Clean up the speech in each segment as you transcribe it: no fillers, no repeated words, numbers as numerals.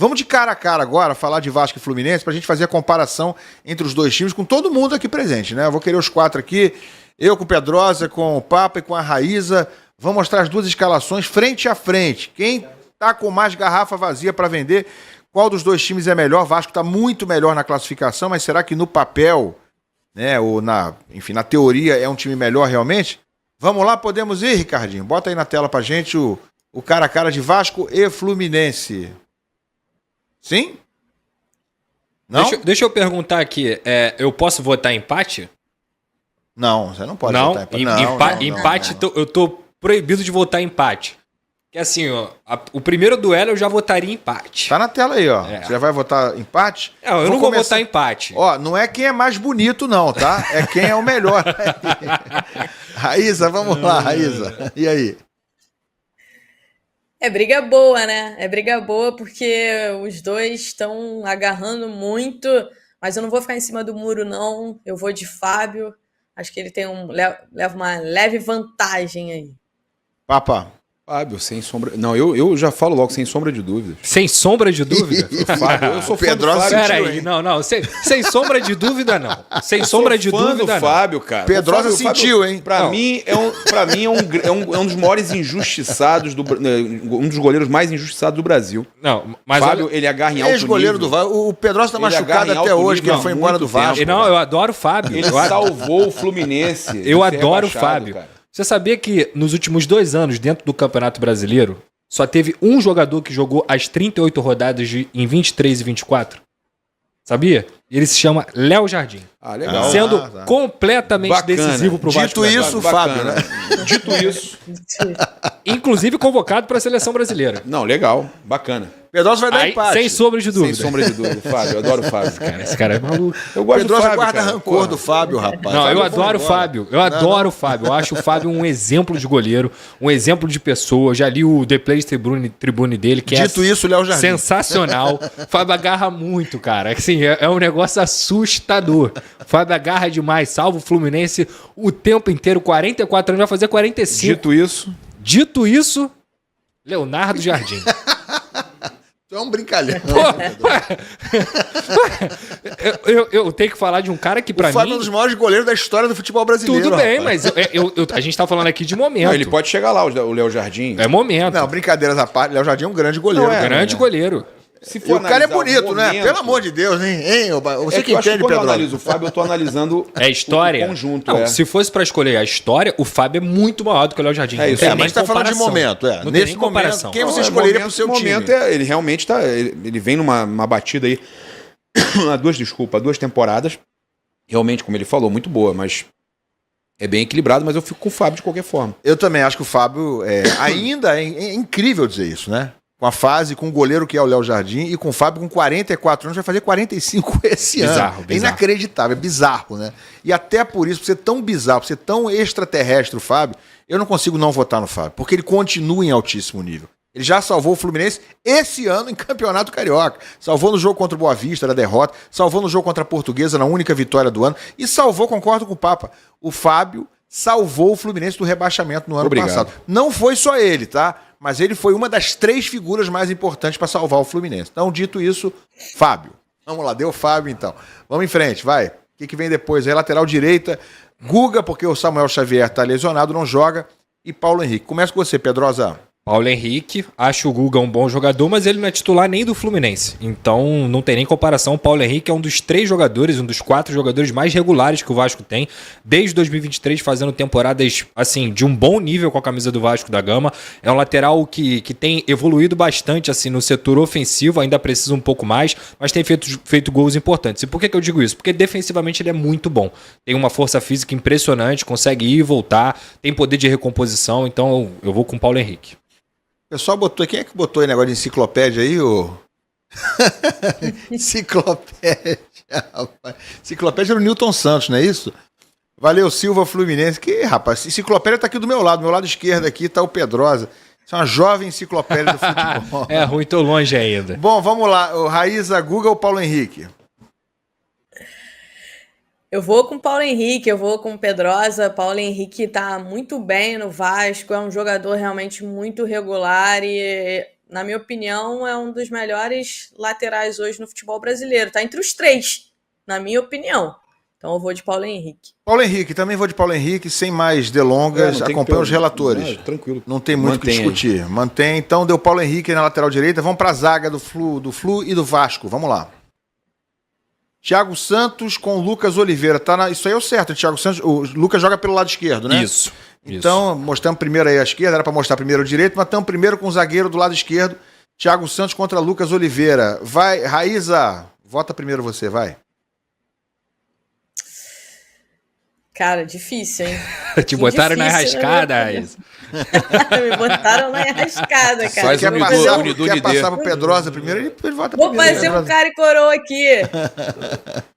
Vamos de cara a cara agora, falar de Vasco e Fluminense, pra gente fazer a comparação entre os dois times com todo mundo aqui presente, né? Eu vou querer os 4 aqui, eu com o Pedrosa, com o Papa e com a Raíza. Vamos mostrar as 2 escalações frente a frente. Quem tá com mais garrafa vazia para vender, qual dos dois times é melhor? O Vasco tá muito melhor na classificação, mas será que no papel, né, ou na teoria é um time melhor realmente? Vamos lá, podemos ir, Ricardinho? Bota aí na tela pra gente o cara a cara de Vasco e Fluminense. Sim? Não? Deixa eu perguntar aqui, eu posso votar empate? Não, você não pode votar empate. Empate, eu tô proibido de votar empate. Que assim, ó, o primeiro duelo eu já votaria empate. Tá na tela aí, ó. Você já vai votar empate? Não, eu não vou votar empate. Ó, não é quem é mais bonito, não, tá? É quem é o melhor. Raíza, vamos lá, Raíza. E aí? É briga boa, né? É briga boa porque os dois estão agarrando muito, mas eu não vou ficar em cima do muro, não. Eu vou de Fábio. Acho que ele leva uma leve vantagem aí. Papa. Fábio, sem sombra... Não, eu já falo logo, sem sombra de dúvidas. Sem sombra de dúvida? Fábio, eu sou fã do Fábio. Peraí, não. Sem sombra de dúvida, não. Sem sombra de dúvida, não. Fábio, cara. Pedrosa sentiu, hein? Pra mim, é um dos maiores injustiçados, um dos goleiros mais injustiçados do Brasil. Não, mas Fábio, ele agarra em alto nível. Ex-goleiro do Vasco. O Pedrosa tá machucado até hoje, que ele foi embora do Vasco. Não, eu adoro o Fábio. Ele salvou o Fluminense. Eu adoro o Fábio. Cara. Você sabia que nos últimos 2 anos, dentro do Campeonato Brasileiro, só teve um jogador que jogou as 38 rodadas em 23 e 24? Sabia? Ele se chama Léo Jardim. Ah, legal. Sendo completamente decisivo pro Vasco. Dito isso, Fábio, né? Dito isso. Inclusive convocado para a seleção brasileira. Não, legal. Bacana. Pedrosa vai dar empate. Sem sombra de dúvida. Sem sombra de dúvida, Fábio. Eu adoro o Fábio. Esse cara é maluco. Eu gosto Pedrosa do Fábio, guarda rancor do Fábio, rapaz. Não, eu adoro o Fábio. Eu adoro o Fábio. Eu acho o Fábio um exemplo de goleiro, um exemplo de pessoa. Eu já li o The Players Tribune dele, que Dito isso, Léo Jardim. Sensacional. O Fábio agarra muito, cara. Assim, é um negócio assustador. O Fábio agarra demais. Salva o Fluminense o tempo inteiro. 44 anos, vai fazer 45. Dito isso, Leonardo Jardim. Tu é um brincalhão. Eu tenho que falar de um cara que pra mim... O Fábio é um dos maiores goleiros da história do futebol brasileiro. Tudo bem, mas a gente tá falando aqui de momento. Não, ele pode chegar lá, o Léo Jardim. É momento. Não, brincadeiras à parte, Léo Jardim é um grande goleiro. Grande goleiro. Se e o cara é bonito, né? Pelo amor de Deus, hein? Você que entende, Pedro. Quando eu analiso o Fábio, eu tô analisando a história. O conjunto. Não, se fosse pra escolher a história, o Fábio é muito maior do que o Léo Jardim. É isso, mas a gente tá falando de momento. Não nesse tem momento, quem você escolheria pro seu time? Ele realmente tá... Ele vem numa batida aí... há duas temporadas. Realmente, como ele falou, muito boa, mas... É bem equilibrado, mas eu fico com o Fábio de qualquer forma. Eu também acho que o Fábio ainda é incrível dizer isso, né? Com a fase, com o goleiro que é o Léo Jardim e com o Fábio com 44 anos, vai fazer 45 esse ano. É inacreditável, é bizarro, né? E até por isso, por ser tão bizarro, por ser tão extraterrestre o Fábio, eu não consigo não votar no Fábio, porque ele continua em altíssimo nível. Ele já salvou o Fluminense esse ano em Campeonato Carioca. Salvou no jogo contra o Boa Vista, da derrota. Salvou no jogo contra a Portuguesa, na única vitória do ano. E salvou, concordo com o Papa, o Fábio salvou o Fluminense do rebaixamento no ano passado. Não foi só ele, tá? Mas ele foi uma das 3 figuras mais importantes para salvar o Fluminense. Então, dito isso, Fábio. Vamos lá, deu Fábio então. Vamos em frente, vai. O que vem depois? Aí, lateral direita, Guga, porque o Samuel Xavier tá lesionado, não joga. E Paulo Henrique. Começa com você, Pedrosa. Paulo Henrique, acho o Guga um bom jogador, mas ele não é titular nem do Fluminense. Então não tem nem comparação. O Paulo Henrique é um dos 3 jogadores, um dos 4 jogadores mais regulares que o Vasco tem, desde 2023, fazendo temporadas assim de um bom nível com a camisa do Vasco da Gama. É um lateral que tem evoluído bastante assim no setor ofensivo, ainda precisa um pouco mais, mas tem feito gols importantes. E por que eu digo isso? Porque defensivamente ele é muito bom. Tem uma força física impressionante, consegue ir e voltar, tem poder de recomposição, então eu vou com o Paulo Henrique. O pessoal botou. Quem é que botou aí negócio de enciclopédia aí, ô? Enciclopédia, rapaz. Enciclopédia era o Newton Santos, não é isso? Valeu, Silva Fluminense. Que, rapaz, enciclopédia tá aqui do meu lado esquerdo aqui tá o Pedrosa. Isso é uma jovem enciclopédia do futebol. É ruim, tô longe ainda. Bom, vamos lá. O Raíza, Guga ou Paulo Henrique? Eu vou com o Paulo Henrique, eu vou com o Pedrosa. Paulo Henrique tá muito bem no Vasco, é um jogador realmente muito regular e na minha opinião, é um dos melhores laterais hoje no futebol brasileiro. Tá entre os 3, na minha opinião. Então eu vou de Paulo Henrique. Paulo Henrique, também vou de Paulo Henrique, sem mais delongas, acompanha os relatores. Tranquilo. Não tem muito o que discutir. Mantém, então deu Paulo Henrique na lateral direita. Vamos para a zaga do Flu e do Vasco. Vamos lá. Thiago Santos com Lucas Oliveira. Isso aí é o certo, Thiago Santos. O Lucas joga pelo lado esquerdo, né? Isso. Então, mostramos primeiro aí a esquerda, era para mostrar primeiro o direito, mas estamos primeiro com o zagueiro do lado esquerdo, Thiago Santos contra Lucas Oliveira. Vai, Raíza, vota primeiro você, vai. Cara, difícil, hein? Te botaram na enrascada, Raíza. Me botaram na enrascada, cara. Só quer passar pro Pedrosa primeiro, ele vota Vou primeiro. fazer um cara e coroa aqui.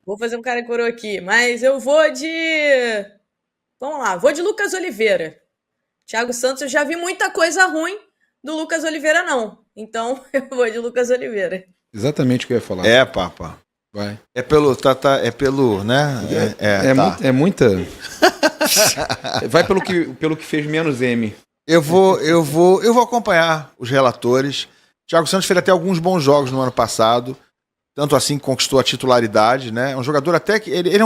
Vou fazer um cara e coroa aqui. Mas eu vou de... Vamos lá, vou de Lucas Oliveira. Thiago Santos, eu já vi muita coisa ruim do Lucas Oliveira, não. Então, eu vou de Lucas Oliveira. Exatamente o que eu ia falar. Papa. Vai. É pelo, né? É muita... Vai pelo que fez menos M. Eu vou acompanhar os relatores. Thiago Santos fez até alguns bons jogos no ano passado, tanto assim que conquistou a titularidade, né? É um jogador até que ele é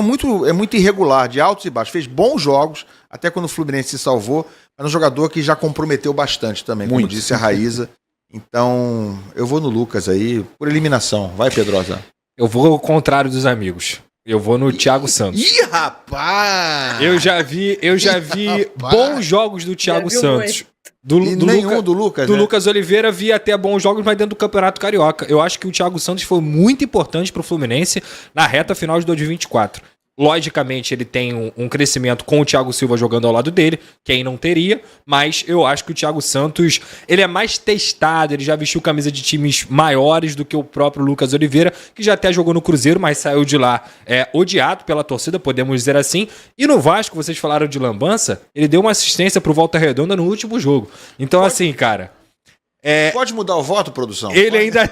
muito irregular, de altos e baixos. Fez bons jogos, até quando o Fluminense se salvou, mas é um jogador que já comprometeu bastante também, como disse a Raíza. Então, eu vou no Lucas aí, por eliminação. Vai, Pedrosa. Eu vou ao contrário dos amigos. Eu vou no Thiago Santos. Ih, rapaz! Eu já vi bons jogos do Thiago Santos. Do Lucas, do Lucas Oliveira, vi até bons jogos, mas dentro do Campeonato Carioca. Eu acho que o Thiago Santos foi muito importante para o Fluminense na reta final de 2024. Logicamente, ele tem um crescimento com o Thiago Silva jogando ao lado dele, quem não teria, mas eu acho que o Thiago Santos, ele é mais testado, ele já vestiu camisa de times maiores do que o próprio Lucas Oliveira, que já até jogou no Cruzeiro, mas saiu de lá odiado pela torcida, podemos dizer assim. E no Vasco, vocês falaram de lambança, ele deu uma assistência pro Volta Redonda no último jogo. Então, assim, cara... Pode mudar o voto, produção? Ele ainda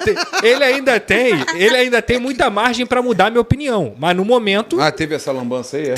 tem muita margem pra mudar a minha opinião. Mas no momento. Teve essa lambança aí?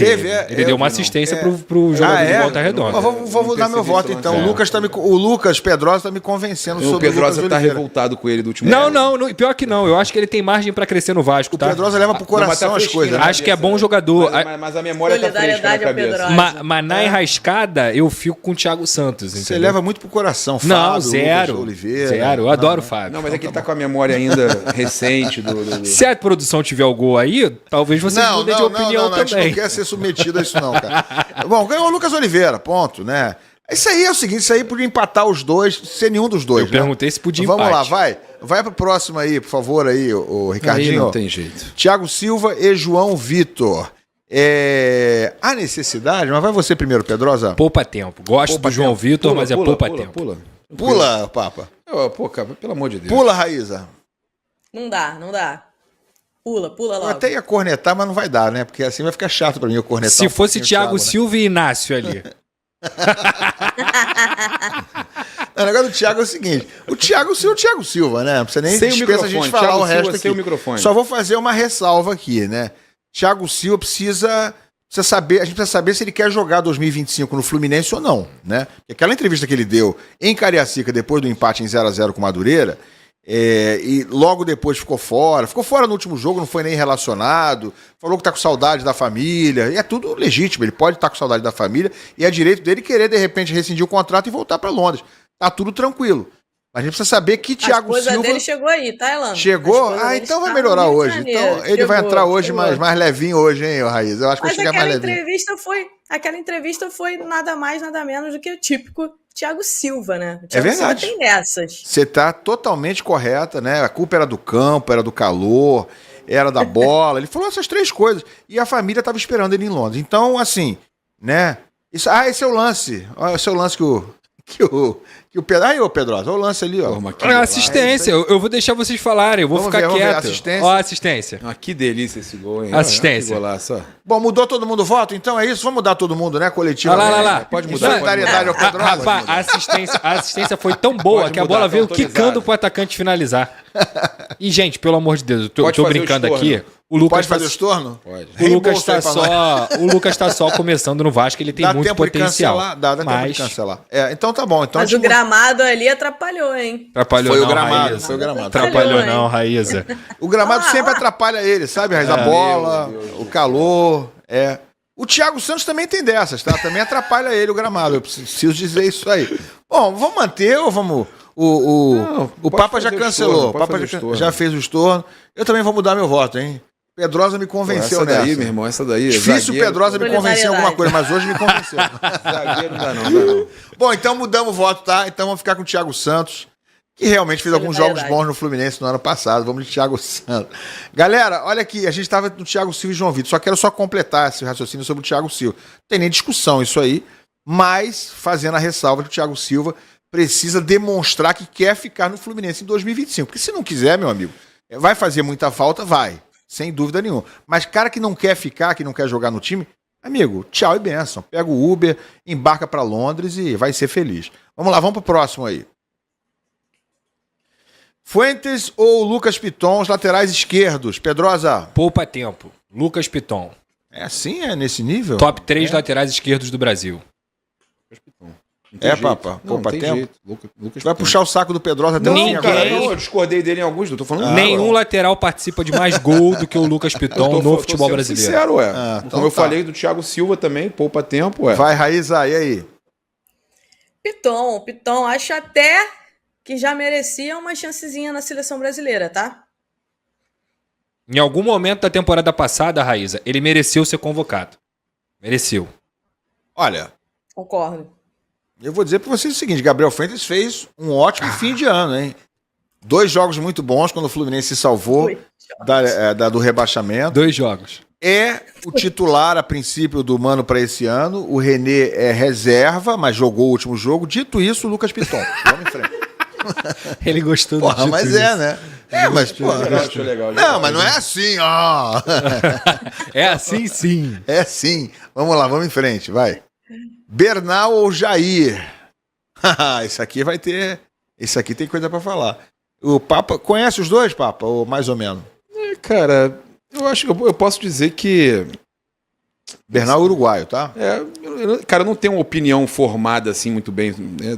Ele deu uma assistência pro jogador de Volta Redonda. Vou mudar meu voto então. O Lucas Pedrosa tá me convencendo sobre o Pedrosa tá revoltado com ele do último Não, pior que não. Eu acho que ele tem margem pra crescer no Vasco. O Pedrosa leva pro coração as coisas. Acho que é bom jogador. Mas a memória tá fresca na cabeça. Mas na enrascada, eu fico com o Thiago Santos. Você leva muito pro coração, Fábio. Não, zero. Zero, eu adoro o Fábio. Não, mas é que ele tá com a memória ainda recente do... Se a produção tiver o gol aí, talvez vocês mudem de opinião também. A gente não quer ser submetido a isso não, cara. Bom, ganhou o Lucas Oliveira, ponto, né? Isso aí é o seguinte, isso aí podia empatar os dois, ser nenhum dos dois. Eu perguntei se podia empatar. Vamos lá, vai pro próximo aí, por favor, aí, o Ricardinho. Aí não tem jeito. Thiago Silva e João Vitor. Há necessidade, mas vai você primeiro, Pedrosa. Poupa tempo. Gosto do João Vitor, mas poupa tempo. Pula, Papa. Pô, cara, pelo amor de Deus. Pula, Raíza. Não dá. Pula logo. Eu até ia cornetar, mas não vai dar, né? Porque assim vai ficar chato pra mim eu cornetar. Se fosse Thiago Silva e Inácio ali. O negócio do Thiago é o seguinte: o Thiago Silva, né? Não precisa nem dispensa a gente falar Thiago o resto Silva, aqui. Sem o microfone. Só vou fazer uma ressalva aqui, né? Thiago Silva precisa saber, a gente precisa saber se ele quer jogar 2025 no Fluminense ou não, né? Porque aquela entrevista que ele deu em Cariacica depois do empate em 0-0 com o Madureira, e logo depois ficou fora no último jogo, não foi nem relacionado, falou que tá com saudade da família, e é tudo legítimo, ele pode estar com saudade da família, e é direito dele querer de repente rescindir o contrato e voltar para Londres. Tá tudo tranquilo. Mas a gente precisa saber que Thiago Silva... A esposa dele chegou aí, tá, Elan? Chegou? Então vai melhorar hoje. Então ele vai entrar hoje mais levinho hoje, hein, Raiz? Eu acho que vai chegar mais levinho. Aquela entrevista foi nada mais, nada menos do que o típico Thiago Silva, né? O Thiago verdade. Silva tem dessas. Você tá totalmente correta, né? A culpa era do campo, era do calor, era da bola. Ele falou essas três coisas. E a família tava esperando ele em Londres. Então, assim, né? Esse é o lance. Esse é o lance que o Pedro. Aí, ô Pedrosa, olha o lance ali, ó. Assistência, eu vou deixar vocês falarem, eu vou ficar quieto. Assistência. Ó, assistência. Que delícia esse gol, hein? Assistência. Bom, mudou todo mundo o voto? Então é isso? Vamos mudar todo mundo, né? Coletivo. Lá. Pode mudar. Solidariedade ao Pedrosa. Rapaz, a assistência foi tão boa que a bola veio quicando pro atacante finalizar. E, gente, pelo amor de Deus, eu tô brincando aqui. O Lucas pode fazer o estorno? Pode. O Lucas tá só começando no Vasco, ele tem muito potencial. Dá tempo de cancelar. Então tá bom. Então mas o grave gramado ali atrapalhou, hein? Atrapalhou Foi não, o gramado, Raíza. foi o gramado. Atrapalhou hein? não, Raíza. O gramado sempre atrapalha ele, sabe, Raiz? A bola, o calor, O Thiago Santos também tem dessas, tá? Também atrapalha ele o gramado. Eu preciso dizer isso aí. Bom, vamos manter ou vamos... O Papa já cancelou. O Papa já fez o estorno. Eu também vou mudar meu voto, hein? Pedrosa me convenceu essa daí, nessa. meu irmão, essa daí. Difícil o Pedrosa me convencer em alguma coisa, mas hoje me convenceu. Zagueiro não. Bom, então mudamos o voto, tá? Então vamos ficar com o Thiago Santos, que realmente fez alguns jogos bons no Fluminense no ano passado. Vamos de Thiago Santos. Galera, olha aqui, a gente estava no Thiago Silva e João Vitor. Quero completar esse raciocínio sobre o Thiago Silva. Não tem nem discussão isso aí, mas fazendo a ressalva que o Thiago Silva precisa demonstrar que quer ficar no Fluminense em 2025. Porque se não quiser, meu amigo, vai fazer muita falta? Vai. Sem dúvida nenhuma. Mas cara que não quer ficar, que não quer jogar no time, amigo, tchau e benção. Pega o Uber, embarca para Londres e vai ser feliz. Vamos lá, vamos pro próximo aí. Fuentes ou Lucas Piton, os laterais esquerdos? Pedrosa? Poupa tempo. Lucas Piton. É assim? É nesse nível? Top 3 laterais esquerdos do Brasil. Papa? Poupa tempo? Lucas Vai puxar o saco do Pedrosa até o fim agora. Eu discordei dele em alguns, eu tô falando. Nenhum lateral participa de mais gol do que o Lucas Piton no futebol brasileiro. Sincero, então como eu falei do Thiago Silva também, poupa tempo, Vai, Raíza, e aí? Piton, acho até que já merecia uma chancezinha na seleção brasileira, tá? Em algum momento da temporada passada, Raíza, ele mereceu ser convocado. Mereceu. Olha, concordo. Eu vou dizer para vocês o seguinte, Gabriel Fuentes fez um ótimo fim de ano, hein? 2 jogos muito bons quando o Fluminense se salvou do rebaixamento. 2 jogos. É o titular, a princípio, do Mano para esse ano. O René é reserva, mas jogou o último jogo. Dito isso, o Lucas Piton. Vamos em frente. Ele gostou do mas isso. Né? Mas, legal. Não, mas não é assim, ó. É assim, sim. É sim. Vamos lá, vamos em frente, vai. Bernal ou Jair? Esse aqui vai ter... Esse aqui tem coisa pra falar. O Papa... Conhece os dois, Papa? Ou mais ou menos? Cara, eu acho que eu posso dizer que... Bernal é uruguaio, tá? Cara, eu não tenho uma opinião formada assim muito bem, né,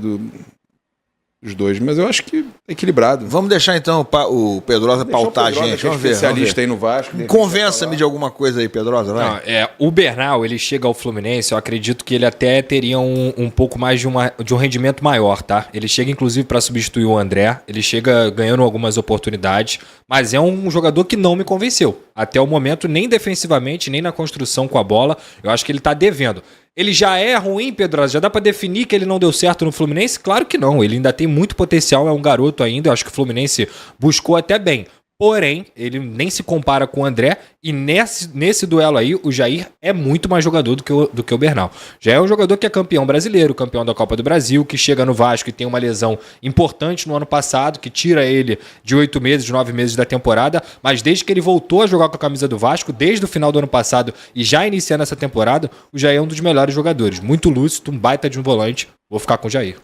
dos dois, mas eu acho que é equilibrado. Vamos deixar então o Pedrosa pautar a gente. Vamos ver. Especialista aí no Vasco. Convença-me de alguma coisa aí, Pedrosa, vai. Não, o Bernal, ele chega ao Fluminense, eu acredito que ele até teria um pouco mais de um rendimento maior, tá? Ele chega inclusive para substituir o André, ele chega ganhando algumas oportunidades, mas é um jogador que não me convenceu. Até o momento, nem defensivamente, nem na construção com a bola, eu acho que ele tá devendo. Ele já é ruim, Pedrosa? Já dá pra definir que ele não deu certo no Fluminense? Claro que não, ele ainda tem muito potencial, é um garoto ainda, eu acho que o Fluminense buscou até bem. Porém, ele nem se compara com o André e nesse duelo aí, o Jair é muito mais jogador do que o Bernal. Já é um jogador que é campeão brasileiro, campeão da Copa do Brasil, que chega no Vasco e tem uma lesão importante no ano passado, que tira ele de 8 meses, de 9 meses da temporada, mas desde que ele voltou a jogar com a camisa do Vasco, desde o final do ano passado e já iniciando essa temporada, o Jair é um dos melhores jogadores. Muito lúcido, um baita de um volante. Vou ficar com o Jair.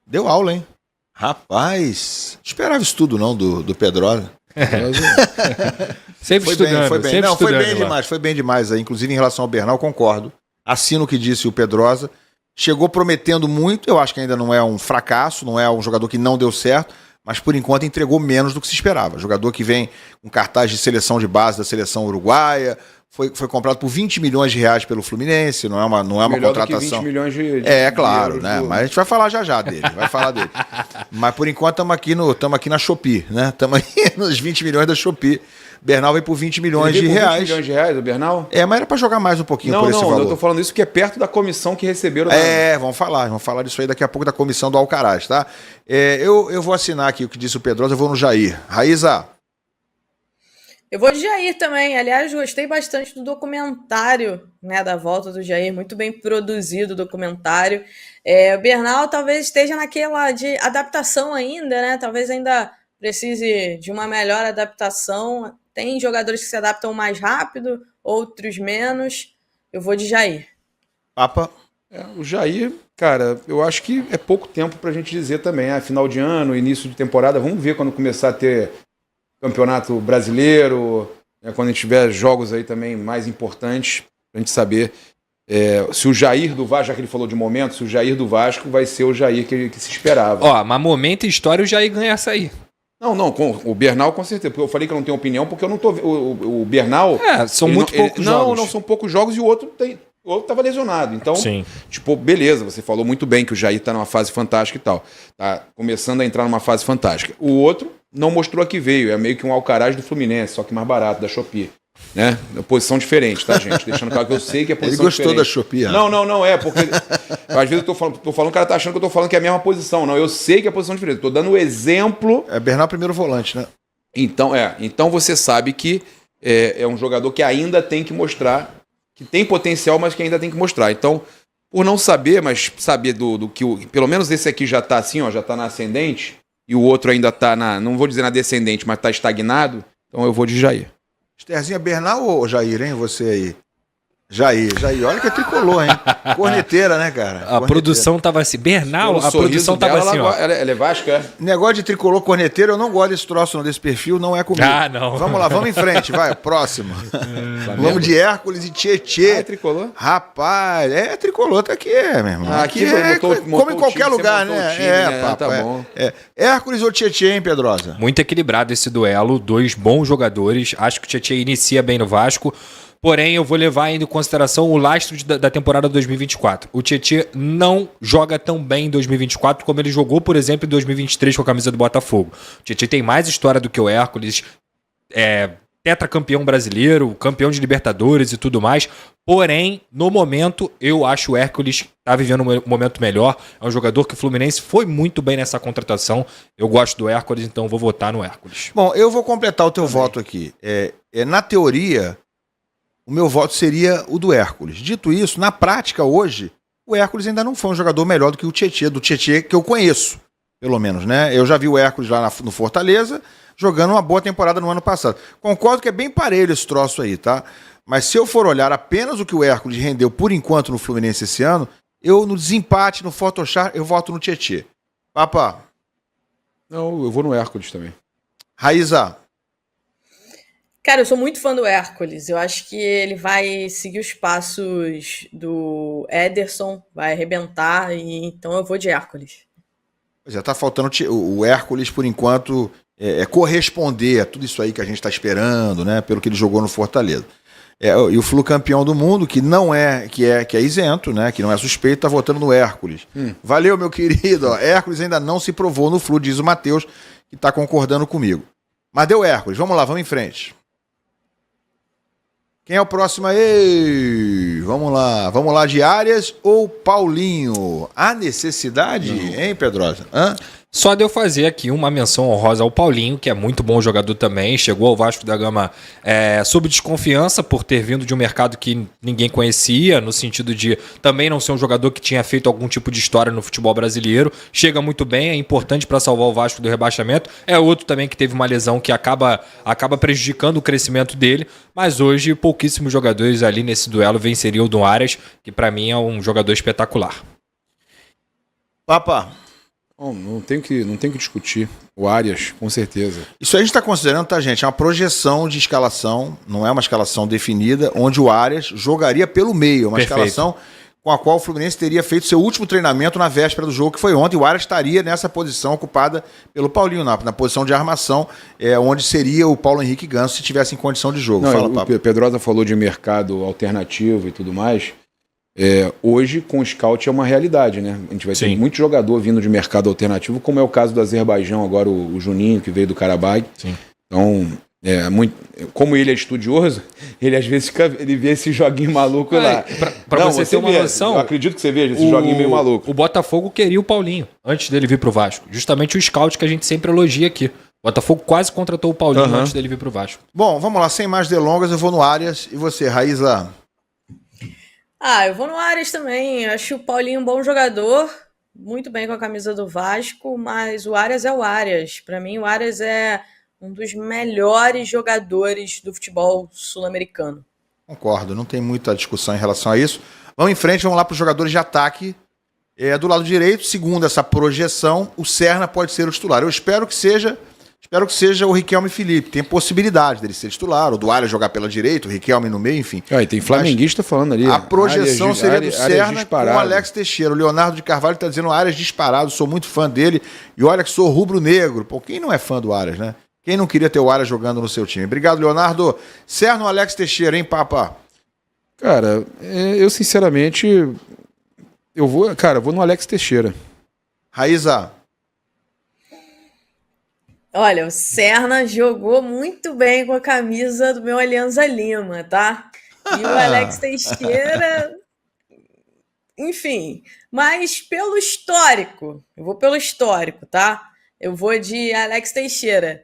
Deu aula, hein? Rapaz, esperava isso tudo não do Pedrosa. Sempre estudando. Foi bem. Não, foi bem demais, foi bem demais aí. Inclusive em relação ao Bernal, concordo. Assino o que disse o Pedrosa. Chegou prometendo muito, eu acho que ainda não é um fracasso, não é um jogador que não deu certo, mas por enquanto entregou menos do que se esperava. Jogador que vem com cartaz de seleção de base da seleção uruguaia, foi comprado por 20 milhões de reais pelo Fluminense, não é uma contratação. Do que 20 milhões de claro, né? Mas a gente vai falar já dele, vai falar dele. Mas por enquanto estamos aqui na Shopee, né? Estamos aqui nos 20 milhões da Shopee. Bernal veio por 20 milhões de reais. 20 milhões de reais, o Bernal? Mas era para jogar mais um pouquinho por esse valor. Não, eu tô falando isso porque é perto da comissão que receberam. Vamos falar disso aí daqui a pouco, da comissão do Alcaraz, tá? Eu vou assinar aqui o que disse o Pedrosa, eu vou no Jair. Raíza. Eu vou de Jair também. Aliás, gostei bastante do documentário, né, da volta do Jair. Muito bem produzido o documentário. O Bernal talvez esteja naquela de adaptação ainda, né? Talvez ainda precise de uma melhor adaptação. Tem jogadores que se adaptam mais rápido, outros menos. Eu vou de Jair. Papa. O Jair, cara, eu acho que é pouco tempo pra gente dizer também. Final de ano, início de temporada. Vamos ver quando começar a ter campeonato brasileiro, quando a gente tiver jogos aí também mais importantes, pra gente saber se o Jair do Vasco, já que ele falou de momento, se o Jair do Vasco vai ser o Jair que se esperava. Ó, mas momento e história o Jair ganha essa aí. Não, com o Bernal com certeza, porque eu falei que eu não tenho opinião, porque eu não tô... O Bernal... são muito poucos jogos. Não, são poucos jogos e o outro tava lesionado. Então, sim, tipo, beleza, você falou muito bem que o Jair tá numa fase fantástica e tal. Tá começando a entrar numa fase fantástica. O outro não mostrou a que veio, é meio que um Alcaraz do Fluminense, só que mais barato, da Shopee. Né? Posição diferente, tá, gente? Deixando claro que eu sei que é posição diferente. Ele gostou da Shopee, né? Não, porque às vezes eu tô falando, o cara tá achando que eu tô falando que é a mesma posição. Não, eu sei que é a posição diferente. Eu tô dando o exemplo. É Bernal primeiro volante, né? Então você sabe que é um jogador que ainda tem que mostrar, que tem potencial, mas que ainda tem que mostrar. Então, por não saber, mas saber do que pelo menos esse aqui já tá assim, ó, já tá na ascendente, e o outro ainda tá não vou dizer na descendente, mas tá estagnado, então eu vou de Jair. Estherzinha, Bernal ou Jair, hein? Você aí. Jair. Olha que é tricolor, hein? Corneteira, né, cara? A produção tava assim. Bernal, a produção tava assim, ó. Ela é Vasco, é? Negócio de tricolor corneteiro, eu não gosto desse troço, não, desse perfil, não é comigo. Não. Vamos lá, vamos em frente, vai, próximo. Vamos de Hércules e Tietê. É tricolor? Rapaz, é tricolor, tá aqui, meu irmão. Aqui como em qualquer lugar, né? Tá bom. Hércules ou Tietê, hein, Pedrosa? Muito equilibrado esse duelo, dois bons jogadores. Acho que o Tietê inicia bem no Vasco. Porém, eu vou levar ainda em consideração o lastro da temporada 2024. O Tietê não joga tão bem em 2024 como ele jogou, por exemplo, em 2023 com a camisa do Botafogo. O Tietê tem mais história do que o Hércules, tetracampeão brasileiro, campeão de Libertadores e tudo mais. Porém, no momento, eu acho o Hércules está vivendo um momento melhor. É um jogador que o Fluminense foi muito bem nessa contratação. Eu gosto do Hércules, então vou votar no Hércules. Bom, eu vou completar o teu voto aqui. Na teoria, o meu voto seria o do Hércules. Dito isso, na prática hoje, o Hércules ainda não foi um jogador melhor do que o Tietê, do Tietê que eu conheço, pelo menos, né? Eu já vi o Hércules lá no Fortaleza, jogando uma boa temporada no ano passado. Concordo que é bem parelho esse troço aí, tá? Mas se eu for olhar apenas o que o Hércules rendeu por enquanto no Fluminense esse ano, no desempate, no Photoshop, eu voto no Tietê. Papá. Não, eu vou no Hércules também. Raíza. Cara, eu sou muito fã do Hércules. Eu acho que ele vai seguir os passos do Ederson, vai arrebentar, então eu vou de Hércules. Pois é, tá faltando o Hércules, por enquanto, corresponder a tudo isso aí que a gente está esperando, né? Pelo que ele jogou no Fortaleza. E o Flu campeão do mundo, que não que é isento, né? Que não é suspeito, tá votando no Hércules. Valeu, meu querido. Ó, Hércules ainda não se provou no Flu, diz o Matheus, que tá concordando comigo. Mas deu Hércules. Vamos lá, vamos em frente. Quem é o próximo aí? Vamos lá, de Arias ou Paulinho? Há necessidade, hein, Pedrosa? Só de eu fazer aqui uma menção honrosa ao Paulinho, que é muito bom jogador também, chegou ao Vasco da Gama sob desconfiança por ter vindo de um mercado que ninguém conhecia, no sentido de também não ser um jogador que tinha feito algum tipo de história no futebol brasileiro, chega muito bem, é importante para salvar o Vasco do rebaixamento, é outro também que teve uma lesão que acaba prejudicando o crescimento dele, mas hoje pouquíssimos jogadores ali nesse duelo venceriam o do Arias, que para mim é um jogador espetacular. Papá. Não tem que discutir. O Arias, com certeza. Isso aí a gente está considerando, tá, gente? É uma projeção de escalação, não é uma escalação definida, onde o Arias jogaria pelo meio. Uma Perfeito. Escalação com a qual o Fluminense teria feito seu último treinamento na véspera do jogo, que foi ontem. O Arias estaria nessa posição ocupada pelo Paulinho, na posição de armação, onde seria o Paulo Henrique Ganso se tivesse em condição de jogo. Fala, Papo. O Pedrosa falou de mercado alternativo e tudo mais. Hoje, com o scout, é uma realidade, né? A gente vai ter muito jogador vindo de mercado alternativo, como é o caso do Azerbaijão, agora o Juninho, que veio do Karabag. Sim. Então, como ele é estudioso, ele às vezes ele vê esse joguinho maluco lá. Pra você ter uma noção, eu acredito que você veja esse joguinho meio maluco. O Botafogo queria o Paulinho, antes dele vir pro Vasco. Justamente o scout que a gente sempre elogia aqui. O Botafogo quase contratou o Paulinho antes dele vir pro Vasco. Bom, vamos lá, sem mais delongas, eu vou no Arias. E você, Raíza? Eu vou no Arias também. Acho o Paulinho um bom jogador, muito bem com a camisa do Vasco, mas o Arias é o Arias. Para mim, o Arias é um dos melhores jogadores do futebol sul-americano. Concordo, não tem muita discussão em relação a isso. Vamos em frente, vamos lá para os jogadores de ataque. Do lado direito, segundo essa projeção, o Serna pode ser o titular. Eu espero que seja Espero que seja o Riquelme Felipe. Tem possibilidade dele ser titular, o do Arias jogar pela direita, o Riquelme no meio, enfim. E tem flamenguista falando ali. A projeção seria do Serna disparado. com o Alex Teixeira. O Leonardo de Carvalho está dizendo Arias disparado, sou muito fã dele. E olha que sou rubro-negro. Pô, quem não é fã do Arias, né? Quem não queria ter o Arias jogando no seu time? Obrigado, Leonardo. Serna ou Alex Teixeira, hein, Papa? Cara, eu sinceramente... Eu vou no Alex Teixeira. Raíza. Olha, o Serna jogou muito bem com a camisa do meu Alianza Lima, tá? E o Alex Teixeira... Enfim, mas pelo histórico, eu vou pelo histórico, tá? Eu vou de Alex Teixeira.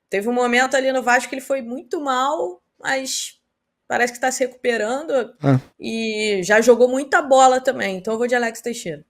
Teve um momento ali no Vasco que ele foi muito mal, mas parece que está se recuperando e já jogou muita bola também. Então eu vou de Alex Teixeira.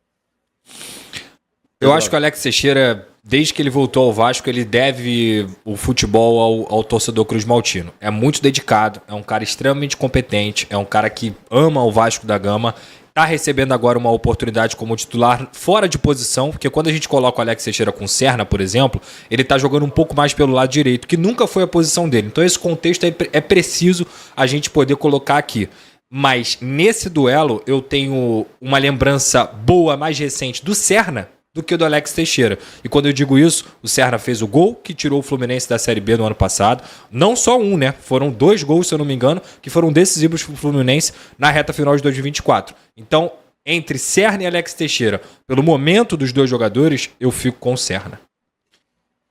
Eu acho que o Alex Teixeira, desde que ele voltou ao Vasco, ele deve o futebol ao torcedor cruzmaltino. É muito dedicado, é um cara extremamente competente, é um cara que ama o Vasco da Gama. Tá recebendo agora uma oportunidade como titular fora de posição, porque quando a gente coloca o Alex Teixeira com o Serna, por exemplo, ele tá jogando um pouco mais pelo lado direito, que nunca foi a posição dele. Então esse contexto é preciso a gente poder colocar aqui. Mas nesse duelo eu tenho uma lembrança boa, mais recente, do Serna do que do Alex Teixeira. E quando eu digo isso, o Serna fez o gol que tirou o Fluminense da Série B no ano passado. Não só um, né? Foram 2 gols, se eu não me engano, que foram decisivos para o Fluminense na reta final de 2024. Então, entre Serna e Alex Teixeira, pelo momento dos dois jogadores, eu fico com o Serna.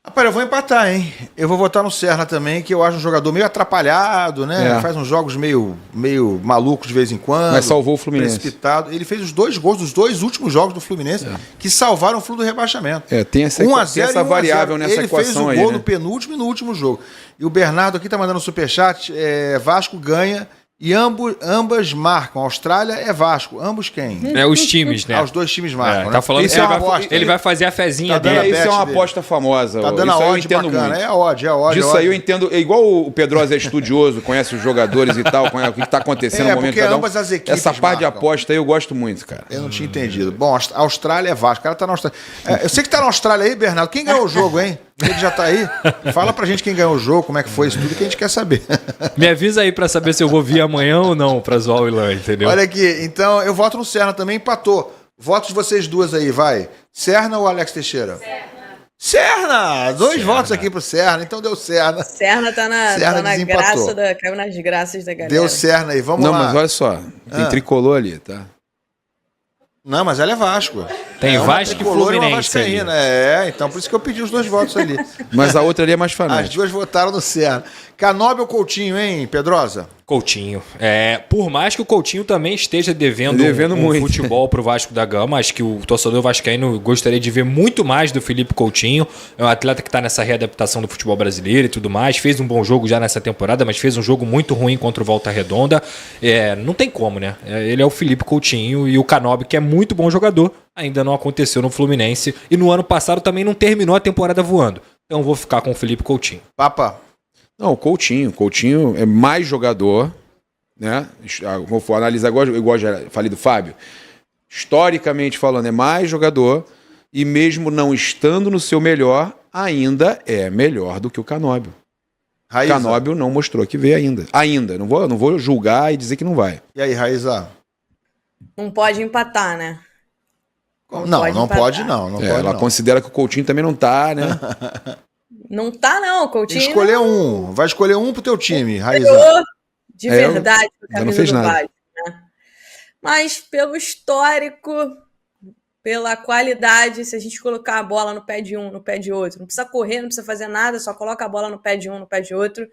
Rapaz, eu vou empatar, hein? Eu vou votar no Serna também, que eu acho um jogador meio atrapalhado, né? Faz uns jogos meio malucos de vez em quando. Mas salvou o Fluminense. Precipitado. Ele fez os 2 gols dos 2 últimos jogos do Fluminense que salvaram o Flu do rebaixamento. Tem essa variável nessa equação aí. Ele fez o gol no penúltimo e no último jogo. E o Bernardo aqui tá mandando superchat. Vasco ganha e ambas marcam. A Austrália é Vasco. Ambos quem? Os times, né? Os 2 times marcam. Tá falando que ele vai fazer a fezinha dele. Isso é uma aposta famosa. Tá dando a odd bacana. Muito. É a odd. Disso aí eu entendo. É igual o Pedrosa é estudioso, conhece os jogadores e tal, conhece o que tá acontecendo no momento. Porque ambas as equipes essa parte de aposta aí eu gosto muito, cara. Eu não tinha entendido. Bom, a Austrália é Vasco. O cara tá na Austrália. Eu sei que tá na Austrália aí, Bernardo. Quem ganhou o jogo, hein? Ele já tá aí? Fala pra gente quem ganhou o jogo, como é que foi isso tudo, que a gente quer saber. Me avisa aí pra saber se eu vou vir amanhã ou não pra zoar o Ilan, entendeu? Olha aqui, então eu voto no Serna também, empatou. Votos de vocês duas aí, vai. Serna ou Alex Teixeira? Serna! 2 votos aqui pro Serna, então deu Serna. Serna tá na graça caiu nas graças da galera. Deu Serna aí, vamos lá. Não, mas olha só, tem tricolor ali, tá? Não, mas ela é Vasco. Tem Vasco e Fluminense ali. Então por isso que eu pedi os 2 votos ali. Mas a outra ali é mais fanática. As 2 votaram no Serna. Canóbio ou Coutinho, hein, Pedrosa? Coutinho. Por mais que o Coutinho também esteja devendo muito futebol pro Vasco da Gama, acho que o torcedor vascaíno gostaria de ver muito mais do Felipe Coutinho. É um atleta que está nessa readaptação do futebol brasileiro e tudo mais. Fez um bom jogo já nessa temporada, mas fez um jogo muito ruim contra o Volta Redonda. Não tem como, né? Ele é o Felipe Coutinho e o Canóbio, que é muito bom jogador, ainda não aconteceu no Fluminense. E no ano passado também não terminou a temporada voando. Então vou ficar com o Felipe Coutinho. Papa. Não, o Coutinho. Coutinho é mais jogador, né? Vou analisar igual já falei do Fábio. Historicamente falando, é mais jogador e mesmo não estando no seu melhor, ainda é melhor do que o Canóbio. Raíza. Canóbio não mostrou que vê ainda. Não vou julgar e dizer que não vai. E aí, Raíza? Não pode empatar, né? Não pode. Ela considera que o Coutinho também não tá, né? Não tá, não, Coutinho. Escolher um. Vai escolher um pro teu time, Raíza. De verdade, eu não fez nada. Vasco, né? Mas pelo histórico, pela qualidade, se a gente colocar a bola no pé de um, no pé de outro, não precisa correr, não precisa fazer nada, só coloca a bola no pé de um, no pé de outro,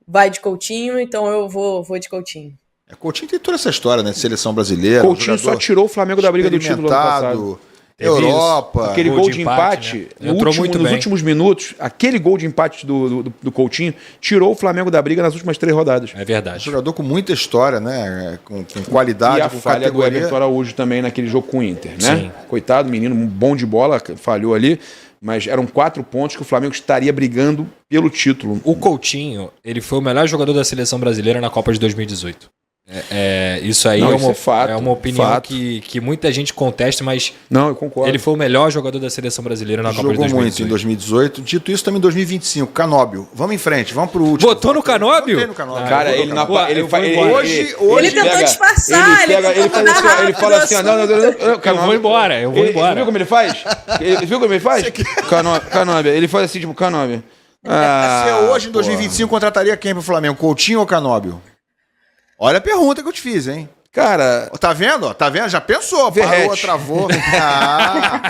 vai de Coutinho, então eu vou de Coutinho. Coutinho tem toda essa história, né? Seleção brasileira. Coutinho só tirou o Flamengo da briga do título ano passado. Europa. Aquele gol de empate, né? Nos últimos minutos, aquele gol de empate do Coutinho tirou o Flamengo da briga nas últimas 3 rodadas. É verdade. Um jogador com muita história, né? Com qualidade, e a com falha categoria. do Everton Araújo também naquele jogo com o Inter, né? Sim. Coitado, menino, bom de bola, falhou ali. Mas eram 4 pontos que o Flamengo estaria brigando pelo título. O Coutinho, ele foi o melhor jogador da seleção brasileira na Copa de 2018. Isso aí Não, é isso é fato, uma opinião fato. que muita gente contesta, mas Não, eu concordo. ele foi o melhor jogador da seleção brasileira na Copa de Jogou 2018. muito em 2018. Dito isso, também em 2025. Canóbio. Vamos em frente, vamos pro último. Botou no Canóbio? Botei no Canóbio. Cara, Eu vou ele no na Canóbio. ele faz Hoje Ele tentou disfarçar, ele fala assim, ó, não, Eu vou embora, eu vou Ele embora. viu como ele faz? Ele viu como ele faz? Canóbia. Ele faz assim, tipo, Canóbia. Você hoje, em 2025, contrataria quem pro Flamengo? Coutinho ou Canóbio? Olha a pergunta que eu te fiz, hein? Cara, Tá vendo? Tá vendo? Já pensou, Verrete. parou, travou. Tá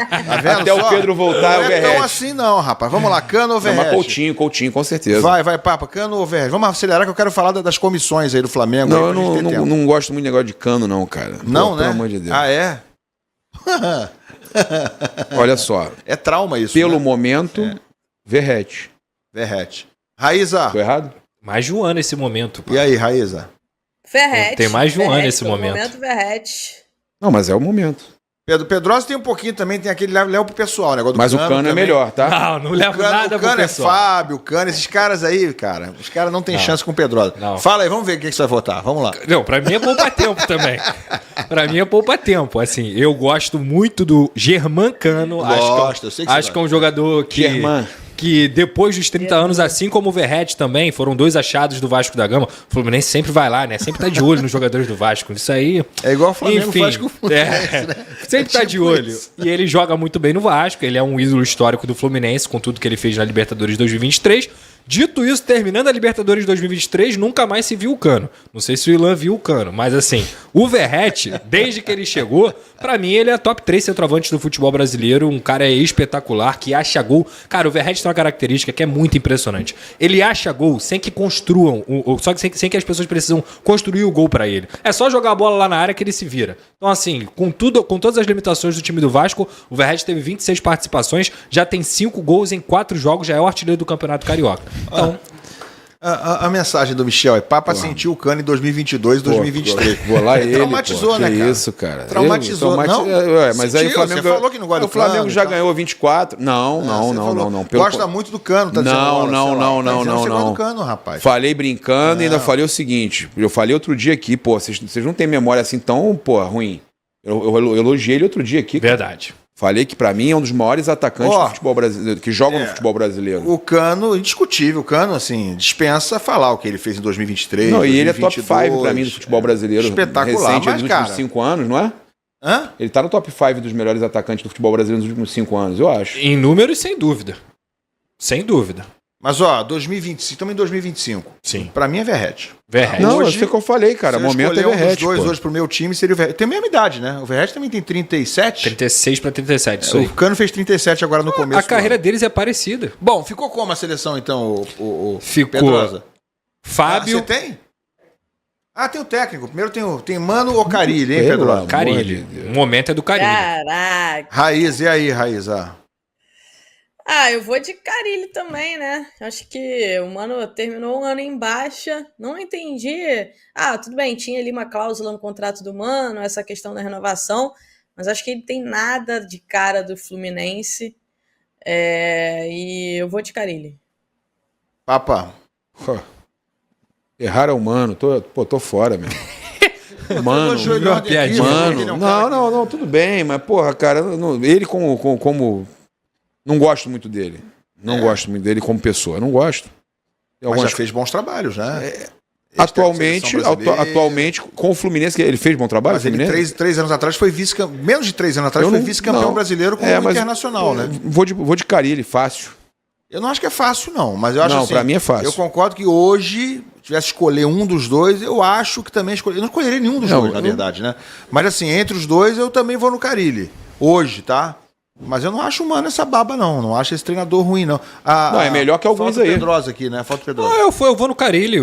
vendo Até o Pedro voltar, não é o é tão Verrete. assim não, rapaz. Vamos lá, Cano ou é uma Verrete? Coutinho, com certeza. Vai, Papa, Cano ou Verrete? Vamos acelerar que eu quero falar das comissões aí do Flamengo. Não, aí, eu pra gente ter tempo. não gosto muito de negócio de Cano, não, cara. Não, Pô, né? Pelo amor de Deus. Ah, é? Olha só, É trauma isso, pelo né? momento, Verrete. Verrete. Raíza. Tô errado? Mais de um ano esse momento. Pô. E aí, Raíza? Verrete. Tem mais de um ano Verrete, nesse pelo momento. Verrete. Não, mas é o momento. Pedrosa tem um pouquinho também, tem aquele Léo pro pessoal, o negócio do Mas o Cano é também. melhor, tá? Não levo nada O pro Cano é pessoal. Fábio, o Cano, esses caras aí, cara. Os caras não têm chance com o Pedrosa. Não. Fala aí, vamos ver o que você vai votar. Vamos lá. Não, pra mim é poupa tempo também. Pra mim é poupa tempo. Assim, eu gosto muito do Germán Cano. Gosto, eu sei que você acho que é um jogador que... Germán. Que depois dos 30 anos, assim como o Verrete também, foram dois achados do Vasco da Gama. O Fluminense sempre vai lá, né? Sempre tá de olho nos jogadores do Vasco. Isso aí. É igual o Flamengo enfim, faz com o Fluminense, né? Sempre tá de tipo olho. isso. E ele joga muito bem no Vasco. Ele é um ídolo histórico do Fluminense, com tudo que ele fez na Libertadores 2023. Dito isso, terminando a Libertadores 2023, nunca mais se viu o Cano. Não sei se o Ilan viu o Cano, mas assim, o Verrete, desde que ele chegou, pra mim ele é top 3 centroavantes do futebol brasileiro, um cara espetacular, que acha gol. Cara, o Verrete tem uma característica que é muito impressionante. Ele acha gol sem que construam, só que sem que as pessoas precisam construir o gol pra ele. É só jogar a bola lá na área que ele se vira. Então assim, com todas as limitações do time do Vasco, o Verrete teve 26 participações, já tem 5 gols em 4 jogos, já é o artilheiro do Campeonato Carioca. Então, A mensagem do Michel é: Papa sentiu o Cano em 2022 e 2023. Vou lá ele. Traumatizou, pô, né, que cara? isso, cara. Traumatizou, não? Mas aí o Sentiu, Flamengo. você falou que não gosta do o Flamengo Cano e já tal. ganhou 24. Não. Gosta muito do Cano, tá dizendo? Não, agora, não, sei lá. não, Tá não, dizendo não, que você gosta não. do Cano, rapaz. Falei brincando e ainda falei o seguinte. Eu falei outro dia aqui, pô, vocês não têm memória assim tão, pô, ruim. Eu elogiei ele outro dia aqui. verdade. Falei que pra mim é um dos maiores atacantes do futebol brasileiro, que jogam no futebol brasileiro. O Cano, indiscutível, o Cano, assim, dispensa falar o que ele fez em 2023. Não, e ele é top 2022. 5 pra mim do futebol brasileiro. Espetacular, Recente, mas, dos cara... últimos 5 anos, não é? Hã? Ele tá no top 5 dos melhores atacantes do futebol brasileiro nos últimos 5 anos, eu acho. Em números, sem dúvida. Sem dúvida. Mas, ó, 2025, estamos em 2025. Sim. Pra mim é Verrete. Verrete. Não, Hoje, eu sei o que eu falei, cara. Se eu Momento é escolher um dos Verrete, dois pô. hoje pro meu time, seria o Verrete. Tem a mesma idade, né? O Verrete também tem 37. 36 para 37, isso aí. O Cano fez 37 agora no começo. A carreira deles é parecida. Bom, ficou como a seleção, então, o Ficou Pedrosa? Fábio, Você tem? Ah, tem o técnico. Primeiro tem Mano ou Carilli, hein, Pelo Pedrosa? amor Carilli. de Deus. O momento é do Carilli. Caraca. Raiz, e aí, Raiz? Eu vou de Carilli também, né? Acho que o Mano terminou um ano em baixa. Não entendi. Tudo bem, tinha ali uma cláusula no contrato do Mano, essa questão da renovação, mas acho que ele tem nada de cara do Fluminense. E eu vou de Carilli. Papa. Erraram o Mano. Tô fora, meu. Mano, Elogiou ele uma ontem piadinha. aqui, Mano, ele é um cara não, tudo bem, mas porra, cara, ele como não gosto muito dele. Não gosto muito dele como pessoa, não gosto. Mas já fez bons trabalhos, né? Atualmente, com o Fluminense, ele fez bom trabalho? Mas ele, Fluminense? 3 anos atrás, foi menos de 3 anos atrás, Eu foi não- vice-campeão não. brasileiro com o mas- Internacional, né? Vou de Carilli, fácil. Eu não acho que é fácil, não. Mas eu acho Não, assim... pra mim é fácil. Eu concordo que hoje, se tivesse que escolher um dos dois, eu acho que também escolher... Eu não escolheria nenhum dos Não, dois, na eu- verdade, né? Mas assim, entre os dois, eu também vou no Carilli. Hoje, tá? Mas eu não acho humano essa baba, não. Não acho esse treinador ruim, não. Não, é melhor que alguns falta aí. o Pedrosa aqui, né? Falta o Pedrosa. Eu vou no Carilli.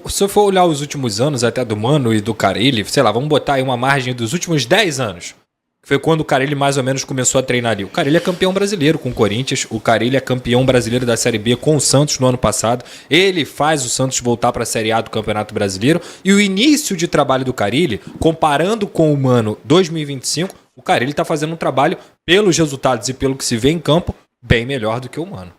Se eu for olhar os últimos anos, até do Mano e do Carilli, sei lá, vamos botar aí uma margem dos últimos 10 anos. Que foi quando o Carilli mais ou menos começou a treinar ali. O Carilli é campeão brasileiro com o Corinthians. O Carilli é campeão brasileiro da Série B com o Santos no ano passado. Ele faz o Santos voltar para a Série A do Campeonato Brasileiro. E o início de trabalho do Carilli, comparando com o Mano 2025, o Carilli está fazendo um trabalho, pelos resultados e pelo que se vê em campo, bem melhor do que o Mano.